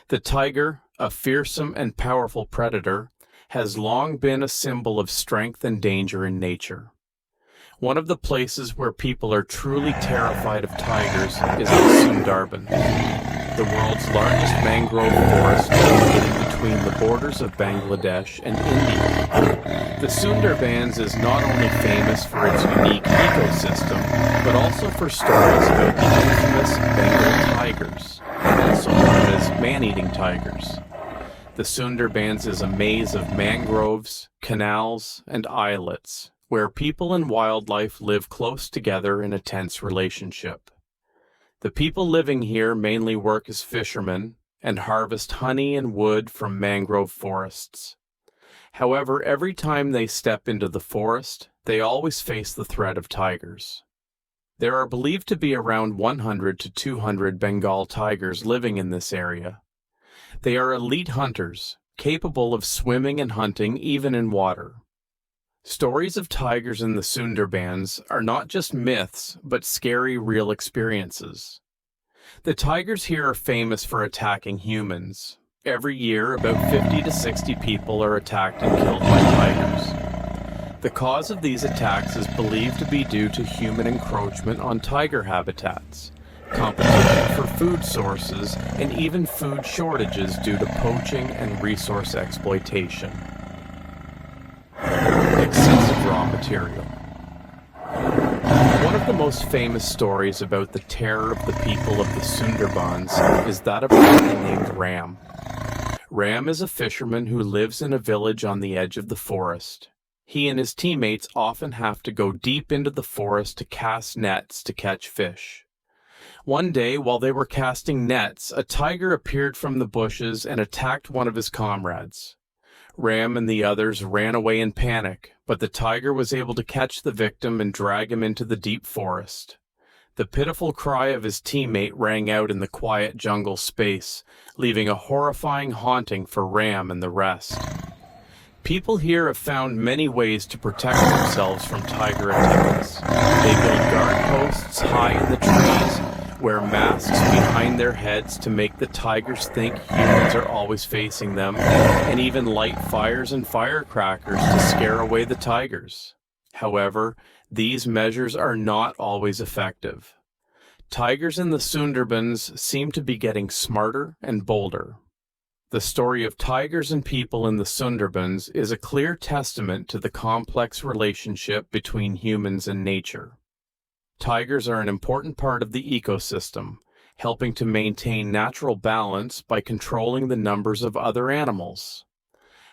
The tiger, a fearsome and powerful predator, has long been a symbol of strength and danger in nature. One of the places where people are truly terrified of tigers is the Sundarbans, the world's largest mangrove forest located between the borders of Bangladesh and India. The Sundarbans is not only famous for its unique ecosystem, but also for stories about the infamous Bengal tigers, also known as man-eating tigers. The Sundarbans is a maze of mangroves, canals, and islets, where people and wildlife live close together in a tense relationship. The people living here mainly work as fishermen and harvest honey and wood from mangrove forests. However, every time they step into the forest, they always face the threat of tigers. There are believed to be around 100 to 200 Bengal tigers living in this area. They are elite hunters, capable of swimming and hunting even in water. Stories of tigers in the Sundarbans are not just myths, but scary real experiences. The tigers here are famous for attacking humans. Every year, about 50 to 60 people are attacked and killed by tigers. The cause of these attacks is believed to be due to human encroachment on tiger habitats, competition for food sources, and even food shortages due to poaching and resource exploitation. Excessive raw material. One of the most famous stories about the terror of the people of the Sundarbans is that of a man named Ram. Ram is a fisherman who lives in a village on the edge of the forest. He and his teammates often have to go deep into the forest to cast nets to catch fish. One day, while they were casting nets, a tiger appeared from the bushes and attacked one of his comrades. Ram and the others ran away in panic, but the tiger was able to catch the victim and drag him into the deep forest. The pitiful cry of his teammate rang out in the quiet jungle space, leaving a horrifying haunting for Ram and the rest. People here have found many ways to protect themselves from tiger attacks. They build guard posts high in the trees, wear masks behind their heads to make the tigers think humans are always facing them, and even light fires and firecrackers to scare away the tigers. However, these measures are not always effective. Tigers in the Sundarbans seem to be getting smarter and bolder. The story of tigers and people in the Sundarbans is a clear testament to the complex relationship between humans and nature. Tigers are an important part of the ecosystem, helping to maintain natural balance by controlling the numbers of other animals.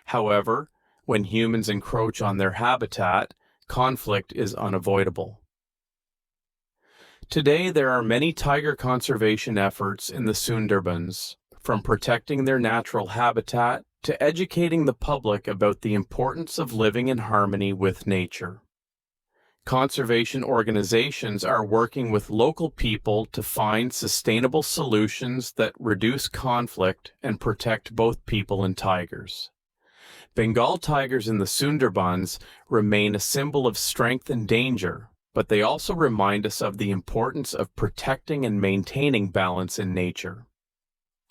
However, when humans encroach on their habitat, conflict is unavoidable. Today, there are many tiger conservation efforts in the Sundarbans, from protecting their natural habitat to educating the public about the importance of living in harmony with nature. Conservation organizations are working with local people to find sustainable solutions that reduce conflict and protect both people and tigers. Bengal tigers in the Sundarbans remain a symbol of strength and danger, but they also remind us of the importance of protecting and maintaining balance in nature.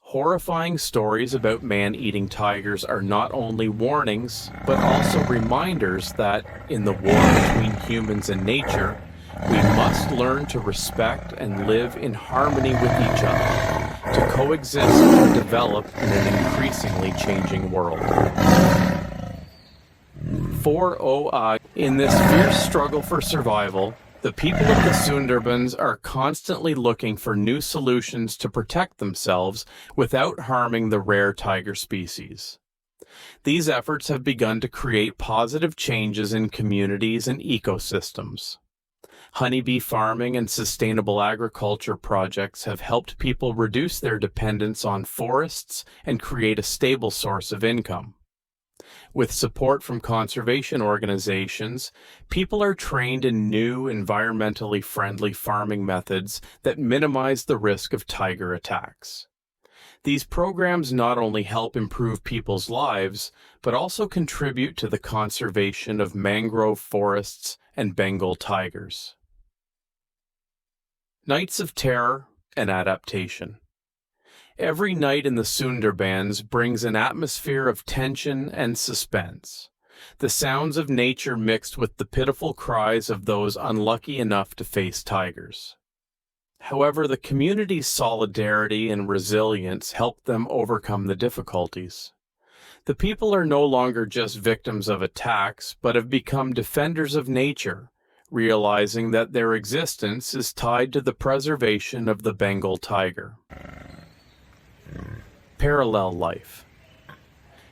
Horrifying stories about man-eating tigers are not only warnings, but also reminders that, in the war between humans and nature, we must learn to respect and live in harmony with each other, to coexist and develop in an increasingly changing world. For OI, in this fierce struggle for survival, the people of the Sundarbans are constantly looking for new solutions to protect themselves without harming the rare tiger species. These efforts have begun to create positive changes in communities and ecosystems. Honeybee farming and sustainable agriculture projects have helped people reduce their dependence on forests and create a stable source of income. With support from conservation organizations, people are trained in new, environmentally friendly farming methods that minimize the risk of tiger attacks. These programs not only help improve people's lives, but also contribute to the conservation of mangrove forests and Bengal tigers. Nights of Terror and Adaptation. Every night in the Sundarbans brings an atmosphere of tension and suspense. The sounds of nature mixed with the pitiful cries of those unlucky enough to face tigers. However, the community's solidarity and resilience help them overcome the difficulties. The people are no longer just victims of attacks, but have become defenders of nature, realizing that their existence is tied to the preservation of the Bengal tiger. Parallel life.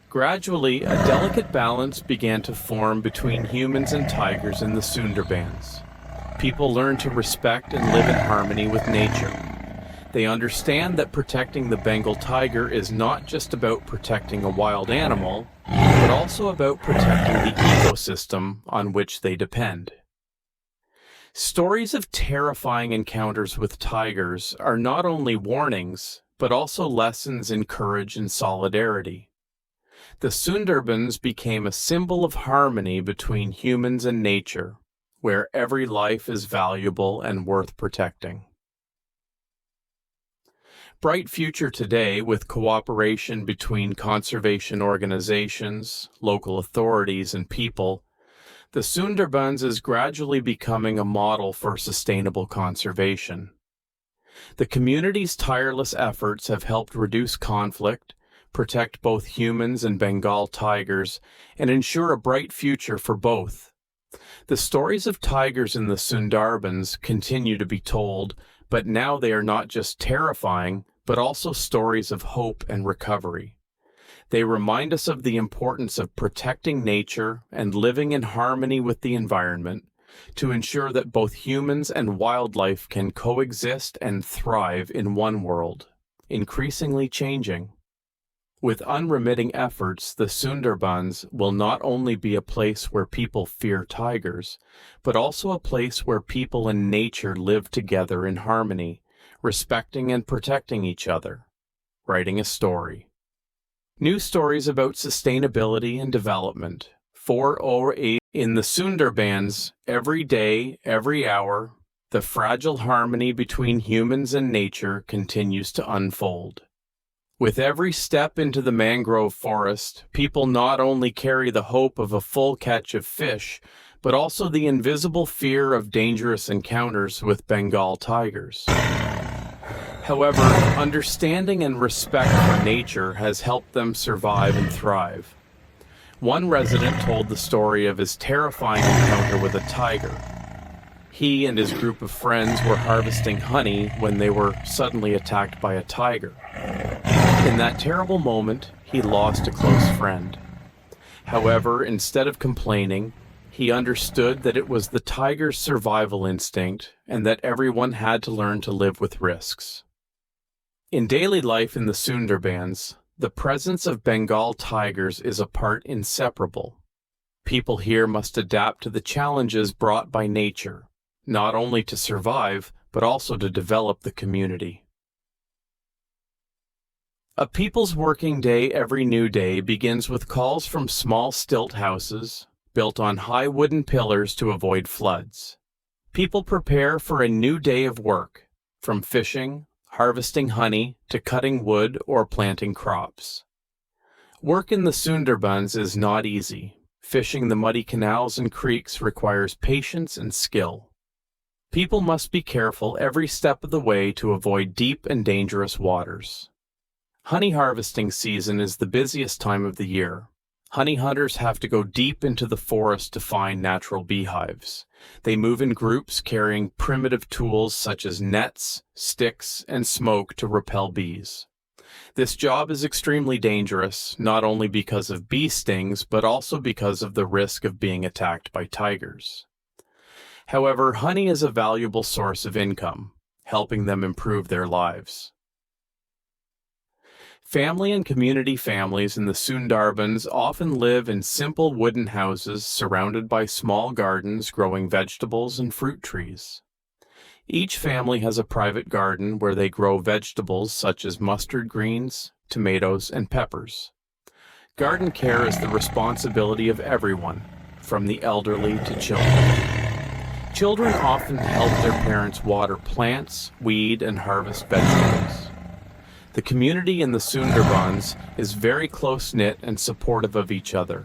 Gradually, a delicate balance began to form between humans and tigers in the Sundarbans. People learned to respect and live in harmony with nature. They understand that protecting the Bengal tiger is not just about protecting a wild animal, but also about protecting the ecosystem on which they depend. Stories of terrifying encounters with tigers are not only warnings, but also lessons in courage and solidarity. The Sundarbans became a symbol of harmony between humans and nature, where every life is valuable and worth protecting. Bright future today, with cooperation between conservation organizations, local authorities, and people, the Sundarbans is gradually becoming a model for sustainable conservation. The community's tireless efforts have helped reduce conflict, protect both humans and Bengal tigers, and ensure a bright future for both. The stories of tigers in the Sundarbans continue to be told, but now they are not just terrifying, but also stories of hope and recovery. They remind us of the importance of protecting nature and living in harmony with the environment to ensure that both humans and wildlife can coexist and thrive in one world, increasingly changing. With unremitting efforts, the Sundarbans will not only be a place where people fear tigers, but also a place where people and nature live together in harmony, respecting and protecting each other, writing a story. New stories about sustainability and development. 408 in the Sundarbans, every day, every hour, the fragile harmony between humans and nature continues to unfold. With every step into the mangrove forest, people not only carry the hope of a full catch of fish, but also the invisible fear of dangerous encounters with Bengal tigers. However, understanding and respect for nature has helped them survive and thrive. One resident told the story of his terrifying encounter with a tiger. He and his group of friends were harvesting honey when they were suddenly attacked by a tiger. In that terrible moment, he lost a close friend. However, instead of complaining, he understood that it was the tiger's survival instinct and that everyone had to learn to live with risks. In daily life in the Sundarbans, the presence of Bengal tigers is a part inseparable. People here must adapt to the challenges brought by nature, not only to survive, but also to develop the community. A people's working day every new day begins with calls from small stilt houses, built on high wooden pillars to avoid floods. People prepare for a new day of work, from fishing, harvesting honey, to cutting wood or planting crops. Work in the Sundarbans is not easy. Fishing the muddy canals and creeks requires patience and skill. People must be careful every step of the way to avoid deep and dangerous waters. Honey harvesting season is the busiest time of the year. Honey hunters have to go deep into the forest to find natural beehives. They move in groups carrying primitive tools such as nets, sticks, and smoke to repel bees. This job is extremely dangerous, not only because of bee stings, but also because of the risk of being attacked by tigers. However, honey is a valuable source of income, helping them improve their lives. Family and community families in the Sundarbans often live in simple wooden houses surrounded by small gardens growing vegetables and fruit trees. Each family has a private garden where they grow vegetables such as mustard greens, tomatoes, and peppers. Garden care is the responsibility of everyone, from the elderly to children. Children often help their parents water plants, weed, and harvest vegetables. The community in the Sundarbans is very close-knit and supportive of each other.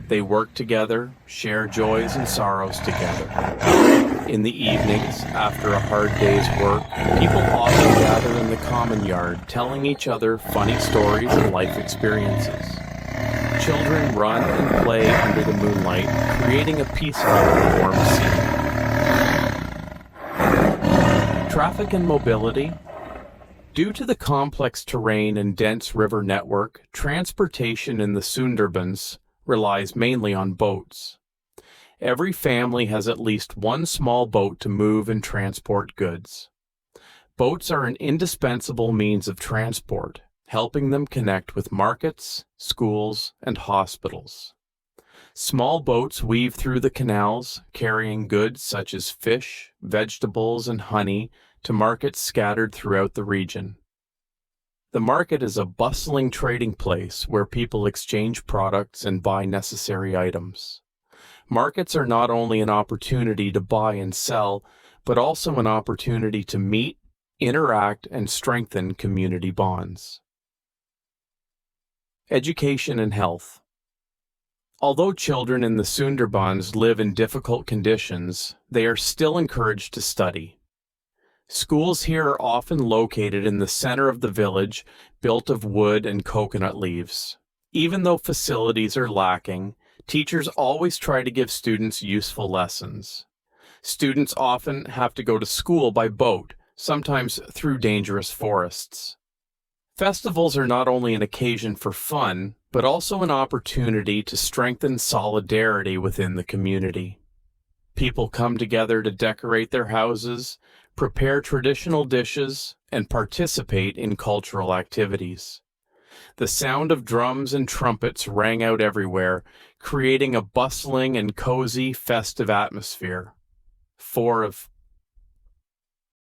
They work together, share joys and sorrows together. In the evenings, after a hard day's work, people often gather in the common yard, telling each other funny stories and life experiences. Children run and play under the moonlight, creating a peaceful and warm scene. Traffic and mobility. Due to the complex terrain and dense river network, transportation in the Sundarbans relies mainly on boats. Every family has at least one small boat to move and transport goods. Boats are an indispensable means of transport, helping them connect with markets, schools, and hospitals. Small boats weave through the canals, carrying goods such as fish, vegetables, and honey to markets scattered throughout the region. The market is a bustling trading place where people exchange products and buy necessary items. Markets are not only an opportunity to buy and sell, but also an opportunity to meet, interact, and strengthen community bonds. Education and health. Although children in the Sundarbans live in difficult conditions, they are still encouraged to study. Schools here are often located in the center of the village, built of wood and coconut leaves. Even though facilities are lacking, teachers always try to give students useful lessons. Students often have to go to school by boat, sometimes through dangerous forests. Festivals are not only an occasion for fun, but also an opportunity to strengthen solidarity within the community. People come together to decorate their houses, prepare traditional dishes, and participate in cultural activities. The sound of drums and trumpets rang out everywhere, creating a bustling and cozy festive atmosphere. 4 of